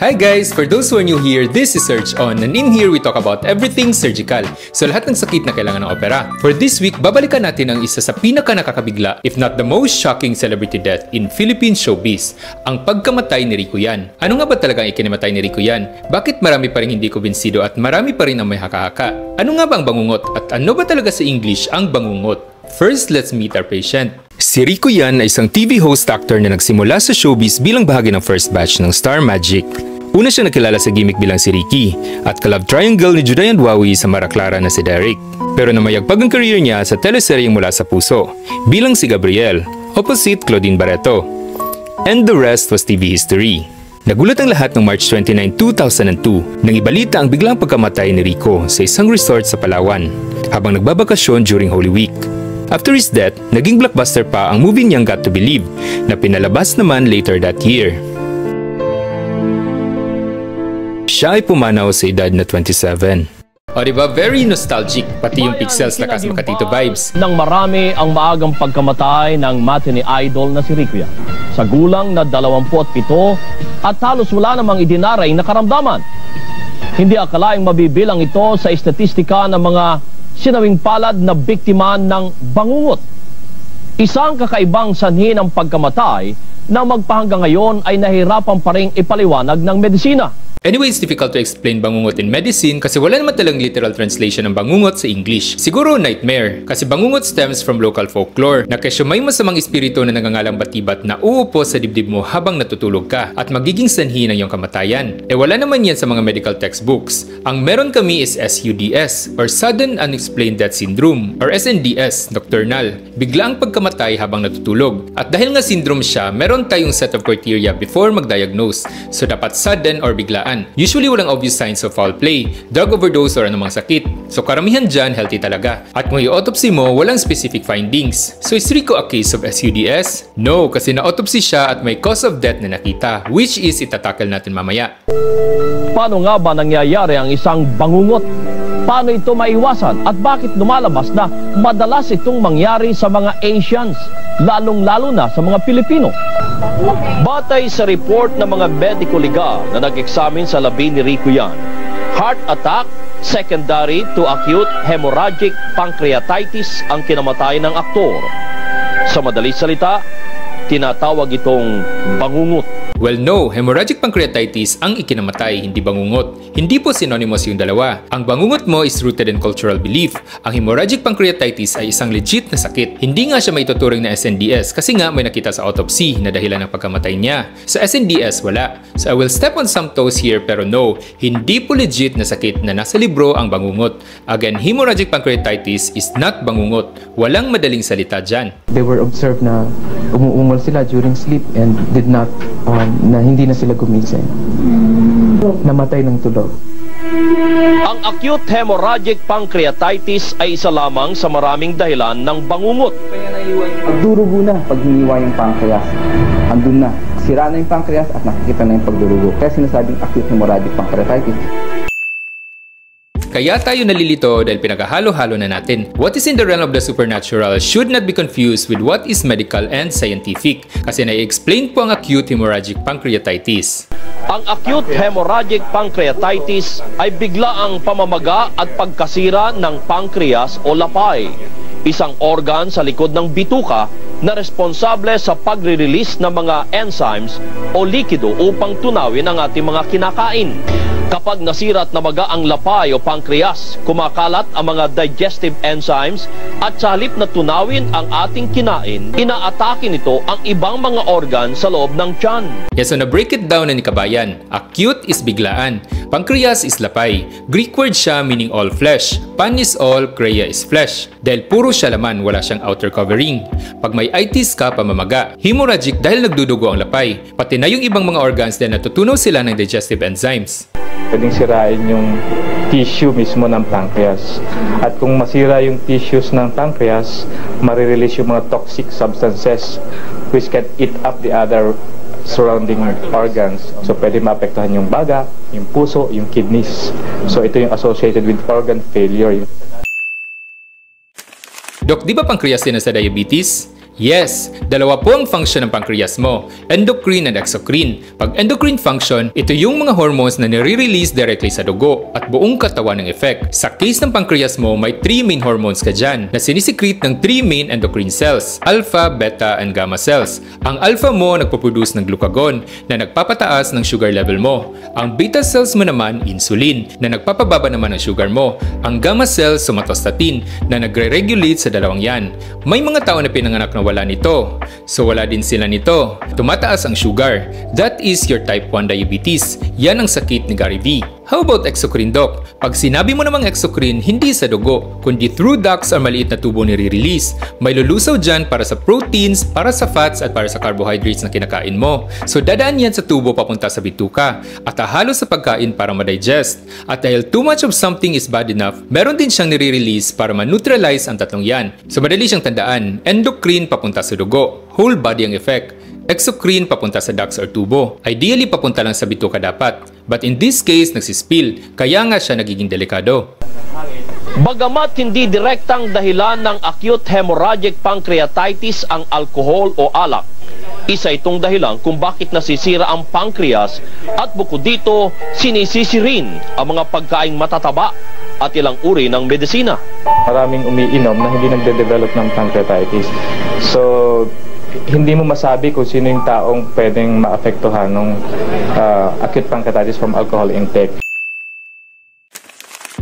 Hi guys! For those who are new here, this is Serge On, and in here we talk about everything surgical. So lahat ng sakit na kailangan ng opera. For this week, babalikan natin ang isa sa pinaka-nakakabigla, if not the most shocking celebrity death in Philippine showbiz, ang pagkamatay ni Rico Yan. Ano nga ba talagang ikinamatay ni Rico Yan? Bakit marami pa rin hindi kubensido at marami pa rin ang may haka-haka? Ano nga ba ang bangungot? At ano ba talaga sa English ang bangungot? First, let's meet our patient. Si Rico Yan ay isang TV host actor na nagsimula sa showbiz bilang bahagi ng first batch ng Star Magic. Una siya nakilala sa gimmick bilang si Ricky at ka-love triangle ni Juday Anduawi sa Mara Clara na si Derek. Pero namayagpag ang career niya sa teleseryeng Mula sa Puso bilang si Gabriel, opposite Claudine Barreto. And the rest was TV history. Nagulat ang lahat noong March 29, 2002 nang ibalita ang biglang pagkamatay ni Rico sa isang resort sa Palawan habang nagbabakasyon during Holy Week. After his death, naging blockbuster pa ang movie niyang Got to Believe na pinalabas naman later that year. Siya ay pumanaw sa edad na 27. O diba, very nostalgic, pati yung Pixels lakas makatito vibes. Nang marami ang maagang pagkamatay ng matinee idol na si Rico Yan. Sa gulang na 27 at halos wala namang idinaray na karamdaman. Hindi akalaing mabibilang ito sa estatistika ng mga sinawing palad na biktima ng bangungot. Isang kakaibang sanhi ng pagkamatay na magpahanggang ngayon ay nahirapan pa ring ipaliwanag ng medisina. Anyway, it's difficult to explain bangungot in medicine kasi wala naman talagang literal translation ng bangungot sa English. Siguro nightmare, kasi bangungot stems from local folklore na kesyo may masamang espiritu na nangangalang batibat na uupo sa dibdib mo habang natutulog ka at magiging sanhi ng iyong kamatayan. Wala naman yan sa mga medical textbooks. Ang meron kami is SUDS or Sudden Unexplained Death Syndrome or SNDS, nocturnal. Bigla ang pagkamatay habang natutulog. At dahil nga syndrome siya, meron tayong set of criteria before mag-diagnose. So dapat sudden or biglaan. Usually walang obvious signs of foul play, drug overdose or anumang sakit. So karamihan dyan healthy talaga. At kung i-autopsy mo, walang specific findings. So is Rico a case of SUDS? No, kasi na-autopsy siya at may cause of death na nakita, which is itatakal natin mamaya. Paano nga ba nangyayari ang isang bangungot? Paano ito maiwasan at bakit lumalabas na madalas itong mangyari sa mga Asians, lalong-lalo na sa mga Pilipino? Batay sa report ng mga medico legal na nag-examine sa labi ni Rico Yan, heart attack secondary to acute hemorrhagic pancreatitis ang kinamatay ng aktor. Sa madaling salita, tinatawag itong bangungot. Well, no, hemorrhagic pancreatitis ang ikinamatay, hindi bangungot. Hindi po synonymous yung dalawa. Ang bangungot mo is rooted in cultural belief. Ang hemorrhagic pancreatitis ay isang legit na sakit. Hindi nga siya may tuturing na SNDS kasi nga may nakita sa autopsy na dahilan ng pagkamatay niya. Sa SNDS, wala. So I will step on some toes here pero no, hindi po legit na sakit na nasa libro ang bangungot. Again, hemorrhagic pancreatitis is not bangungot. Walang madaling salita dyan. They were observed na umuungal sila during sleep and did not na hindi na sila gumising. Namatay ng tulog. Ang acute hemorrhagic pancreatitis ay isa lamang sa maraming dahilan ng bangungot. Pagdurugo na, pag hiniwa yung pancreas, andun na. Sira na yung pancreas at nakikita na yung pagdurugo. Kaya sinasabing acute hemorrhagic pancreatitis. Kaya tayo nalilito dahil pinagahalo-halo na natin. What is in the realm of the supernatural should not be confused with what is medical and scientific kasi na-explain po ang acute hemorrhagic pancreatitis. Ang acute hemorrhagic pancreatitis ay biglaang pamamaga at pagkasira ng pancreas o lapay, isang organ sa likod ng bituka na responsable sa pagre-release ng mga enzymes o likido upang tunawin ang ating mga kinakain. Kapag nasira at namaga ang lapay o pancreas, kumakalat ang mga digestive enzymes at sa halip na tunawin ang ating kinain, inaatake nito ang ibang mga organ sa loob ng tiyan. Yes, so na-break it down na ni Kabayan. Acute is biglaan. Pancreas is lapay. Greek word siya meaning all flesh. Pan is all, krea is flesh. Dahil puro siya laman, wala siyang outer covering. Pag may itis ka, pamamaga. Hemorrhagic dahil nagdudugo ang lapay. Pati na yung ibang mga organs dahil natutunaw sila ng digestive enzymes. Pwedeng sirain yung tissue mismo ng pancreas. At kung masira yung tissues ng pancreas, marirelease yung mga toxic substances which can eat up the other surrounding organs. So pwede maapektuhan yung baga, yung puso, yung kidneys. So ito yung associated with organ failure. Dok, di ba pancreas din sa diabetes? Yes, dalawa po ang function ng pancreas mo, endocrine and exocrine. Pag endocrine function, ito yung mga hormones na nire-release directly sa dugo at buong katawan ng effect. Sa case ng pancreas mo, may 3 main hormones ka dyan na sinisecrete ng 3 main endocrine cells, alpha, beta, and gamma cells. Ang alpha mo nagpo-produce ng glucagon na nagpapataas ng sugar level mo. Ang beta cells mo naman, insulin, na nagpapababa naman ng sugar mo. Ang gamma cells, somatostatin, na nagre-regulate sa dalawang yan. May mga tao na pinanganak na wala nito. So wala din sila nito. Tumataas ang sugar. That is your type 1 diabetes. Yan ang sakit ni Gary V. How about exocrine, Doc? Pag sinabi mo namang exocrine, hindi sa dugo, kundi through ducts or maliit na tubo nire-release. May lulusaw dyan para sa proteins, para sa fats, at para sa carbohydrates na kinakain mo. So dadaan yan sa tubo papunta sa bituka at hahalo sa pagkain para ma-digest. At dahil too much of something is bad enough, meron din siyang nire-release para ma-neutralize ang tatlong yan. So madali siyang tandaan, endocrine papunta sa dugo, whole body ang effect. Exocrine papunta sa ducts or tubo. Ideally, papunta lang sa bituka dapat. But in this case, nagsispill. Kaya nga siya nagiging delikado. Bagamat hindi direktang dahilan ng acute hemorrhagic pancreatitis ang alcohol o alak, isa itong dahilan kung bakit nasisira ang pancreas at bukod dito, sinisisi rin ang mga pagkaing matataba at ilang uri ng medisina. Maraming umiinom na hindi nagde-develop ng pancreatitis. So, hindi mo masabi kung sino yung taong pwedeng maapektuhan ng acute pancreatitis from alcohol intake.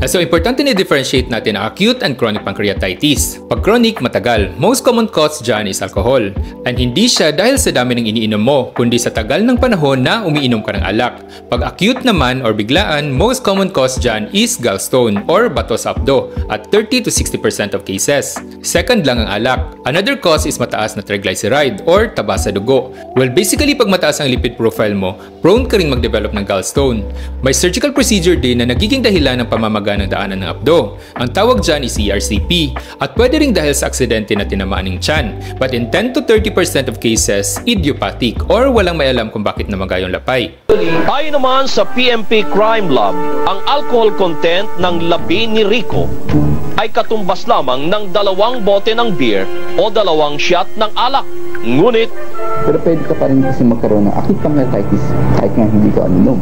So, importante na differentiate natin ang acute and chronic pancreatitis. Pag chronic, matagal. Most common cause dyan is alcohol. And hindi siya dahil sa dami ng iniinom mo, kundi sa tagal ng panahon na umiinom ka ng alak. Pag acute naman or biglaan, most common cause dyan is gallstone or bato sa abdo at 30 to 60% of cases. Second lang ang alak. Another cause is mataas na triglyceride or taba sa dugo. Well, basically pag mataas ang lipid profile mo, prone ka rin mag-develop ng gallstone. May surgical procedure din na nagiging dahilan ng pamamaga ng daanan ng abdo. Ang tawag dyan is ERCP at pwede rin dahil sa aksidente na tinamaan ng tiyan. But in 10 to 30% of cases, idiopathic or walang may alam kung bakit namaga yung lapay. Ayon naman sa PNP Crime Lab, ang alcohol content ng labi ni Rico ay katumbas lamang ng 2 bote ng beer o 2 shot ng alak. Ngunit, pero pwede ka pa rin kasi magkaroon ng acute pancreatitis kahit nga hindi ka uminom.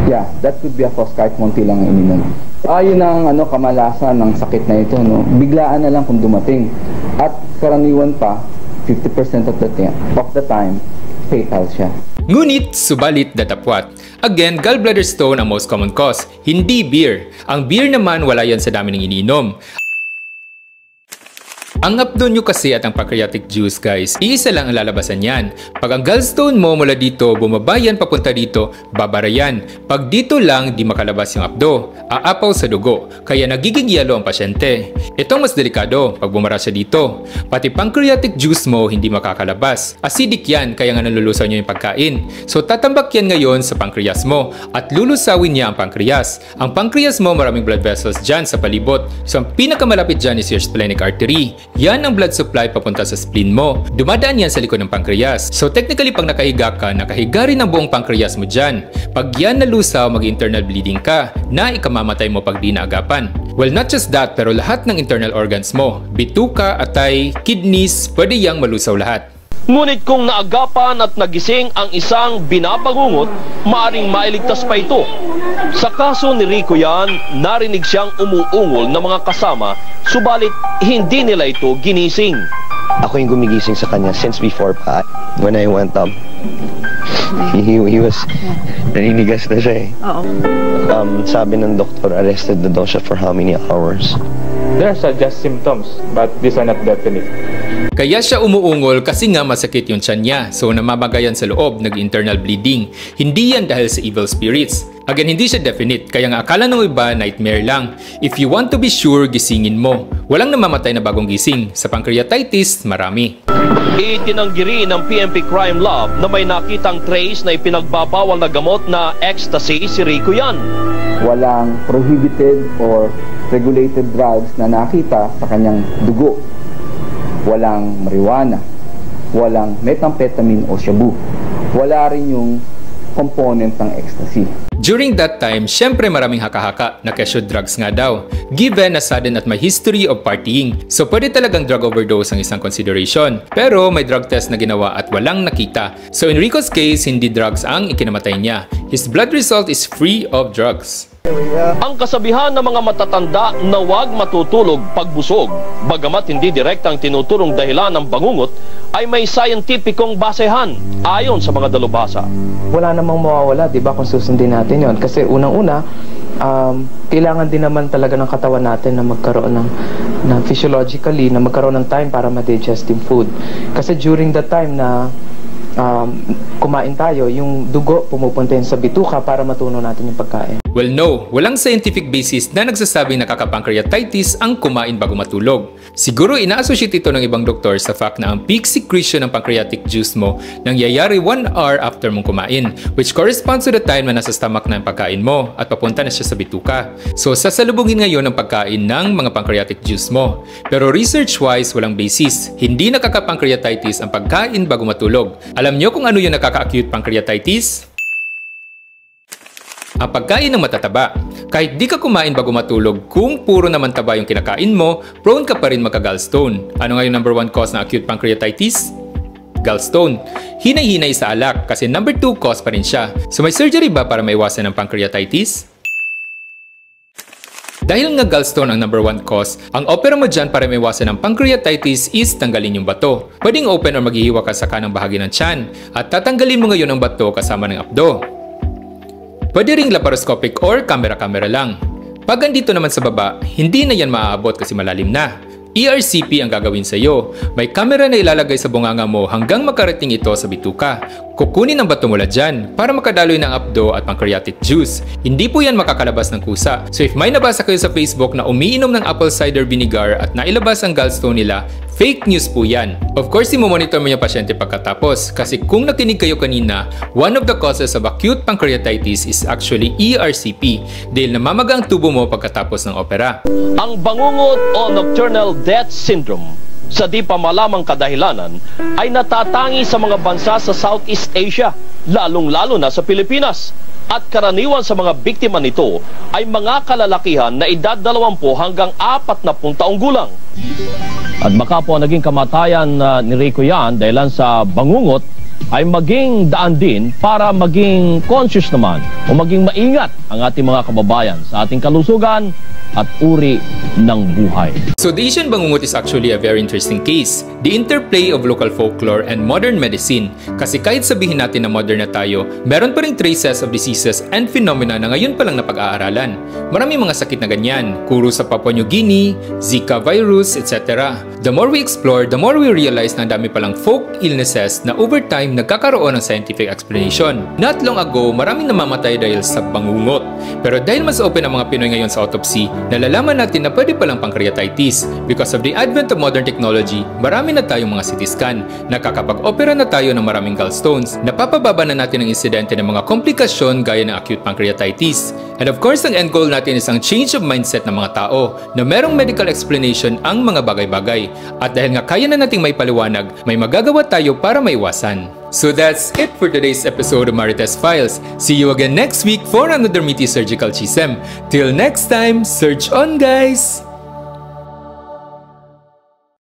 Yeah, that could be a cause kahit munti lang ang ininom. Yun ang kamalasan ng sakit na ito, no? Biglaan na lang kung dumating. At karaniwan pa, 50% of the time, fatal siya. Ngunit, subalit datapwat. Again, gallbladder stone ang most common cause, hindi beer. Ang beer naman wala yan sa dami ng iniinom. Ang abdo nyo kasi at ang pancreatic juice, guys, iisa lang ang lalabasan yan. Pag ang gallstone mo mula dito, bumaba yan papunta dito, babara yan. Pag dito lang, di makalabas yung abdo. Aapaw sa dugo, kaya nagiging yellow ang pasyente. Itong mas delikado pag bumara siya dito. Pati pancreatic juice mo hindi makakalabas. Acidic yan, kaya nga nalulusaw nyo yung pagkain. So tatambak yan ngayon sa pancreas mo at lulusawin niya ang pancreas. Ang pancreas mo maraming blood vessels dyan sa palibot. So ang pinakamalapit dyan is your splenic artery. Yan ang blood supply papunta sa spleen mo. Dumadaan yan sa likod ng pancreas. So technically pag nakahiga ka, nakahiga rin ang buong pancreas mo dyan. Pag yan nalusaw, mag-internal bleeding ka na ikamamatay mo pag di naagapan. Well, not just that, pero lahat ng internal organs mo, bituka, atay, kidneys, pwede yang malusaw lahat. Ngunit kung naagapan at nagising ang isang binabangungot, maaring mailigtas pa ito. Sa kaso ni Rico yan, narinig siyang umuungol ng mga kasama, subalit hindi nila ito ginising. Ako yung gumigising sa kanya since before pa. When I went up, he was, naninigas na siya eh. Sabi ng doktor, arrested na daw siya for how many hours? There are just symptoms, but these are not definite. Kaya siya umuungol kasi nga masakit yung tiyan niya. So namamagayan sa loob, nag-internal bleeding. Hindi yan dahil sa evil spirits. Again, hindi siya definite, kaya nga akala ng iba nightmare lang. If you want to be sure, gisingin mo. Walang namamatay na bagong gising. Sa pancreatitis, marami. Itinanggi rin ng PNP Crime Lab na may nakitang trace na ipinagbabawal na gamot na ecstasy si Rico yan. Walang prohibited or regulated drugs na nakita sa kanyang dugo. Walang marijuana, walang methamphetamine o shabu. Wala rin yung component ng ecstasy. During that time, syempre maraming haka-haka na kesyo drugs nga daw, given na sudden at may history of partying. So pwede talagang drug overdose ang isang consideration. Pero may drug test na ginawa at walang nakita. So in Rico's case, hindi drugs ang ikinamatay niya. His blood result is free of drugs. Ang kasabihan ng mga matatanda na huwag matutulog pagbusog, bagamat hindi direktang tinuturong dahilan ng bangungot, ay may scientificong basehan ayon sa mga dalubhasa. Wala namang mawawala, di ba, kung susundin natin yon. Kasi unang-una, kailangan din naman talaga ng katawan natin na magkaroon ng physiologically, na magkaroon ng time para ma-digest yung food. Kasi during the time na kumain tayo, yung dugo pumupunta yun sa bituka para matunaw natin yung pagkain. Well, no. Walang scientific basis na nagsasabing nakaka-pancreatitis ang kumain bago matulog. Siguro ina-associate ito ng ibang doktor sa fact na ang peak secretion ng pancreatic juice mo nangyayari 1 hour after mong kumain, which corresponds to the time na nasa stomach na ang pagkain mo at papunta na siya sa bituka. So, sasalubungin ngayon ang pagkain ng mga pancreatic juice mo. Pero research-wise, walang basis. Hindi nakaka-pancreatitis ang pagkain bago matulog. Alam nyo kung ano yung nakaka-acute pancreatitis? Ang pagkain ng matataba. Kahit di ka kumain bago matulog, kung puro naman taba yung kinakain mo, prone ka pa rin magka-gallstone. Ano nga yung number 1 cause ng acute pancreatitis? Gallstone. Hinay-hinay sa alak kasi number 2 cause pa rin siya. So may surgery ba para maiwasan ng pancreatitis? Dahil nga gallstone ang number 1 cause, ang opera mo dyan para maiwasan ng pancreatitis is tanggalin yung bato. Pwedeng open or maghihiwa ka sa kanang bahagi ng tiyan at tatanggalin mo ngayon ang bato kasama ng abdo. Pwede ring laparoscopic or kamera-kamera lang. Pag andito naman sa baba, hindi na yan maaabot kasi malalim na. ERCP ang gagawin sa iyo. May kamera na ilalagay sa bunganga mo hanggang makarating ito sa bituka. Kukunin ang bato mula dyan para makadaloy ng abdo at pancreatic juice. Hindi po yan makakalabas ng kusa. So if may nabasa kayo sa Facebook na umiinom ng apple cider vinegar at nailabas ang gallstone nila, fake news po yan. Of course, i-monitor mo yung pasyente pagkatapos kasi kung nakinig kayo kanina, one of the causes of acute pancreatitis is actually ERCP dahil namamaga ang tubo mo pagkatapos ng opera. Ang bangungot o nocturnal death syndrome sa di pa malamang kadahilanan ay natatangi sa mga bansa sa Southeast Asia, lalong-lalo na sa Pilipinas. At karaniwan sa mga biktima nito ay mga kalalakihan na edad 20 hanggang 40 taong gulang. At baka po naging kamatayan ni Rico yan dahilan sa bangungot ay maging daan din para maging conscious naman o maging maingat ang ating mga kababayan sa ating kalusugan at uri ng buhay. So the Asian bangungot is actually a very interesting case. The interplay of local folklore and modern medicine. Kasi kahit sabihin natin na modern na tayo, meron pa ring traces of diseases and phenomena na ngayon pa lang napag-aaralan. Maraming mga sakit na ganyan, kuro sa Papua New Guinea, Zika virus, etc. The more we explore, the more we realize na dami palang folk illnesses na over time nagkakaroon ng scientific explanation. Not long ago, maraming namamatay dahil sa bangungot. Pero dahil mas open ang mga Pinoy ngayon sa autopsy, nalalaman natin na pwede palang pancreatitis. Because of the advent of modern technology, marami na tayong mga CT scan. Nakakapag-opera na tayo ng maraming gallstones. Napapababa na natin ang insidente ng mga komplikasyon gaya ng acute pancreatitis. And of course, ang end goal natin is ang change of mindset ng mga tao na merong medical explanation ang mga bagay-bagay. At dahil nga kaya na nating may paliwanag, may magagawa tayo para maiwasan. So that's it for today's episode of Marites Files. See you again next week for another meaty surgical chisem. Till next time, surge on guys!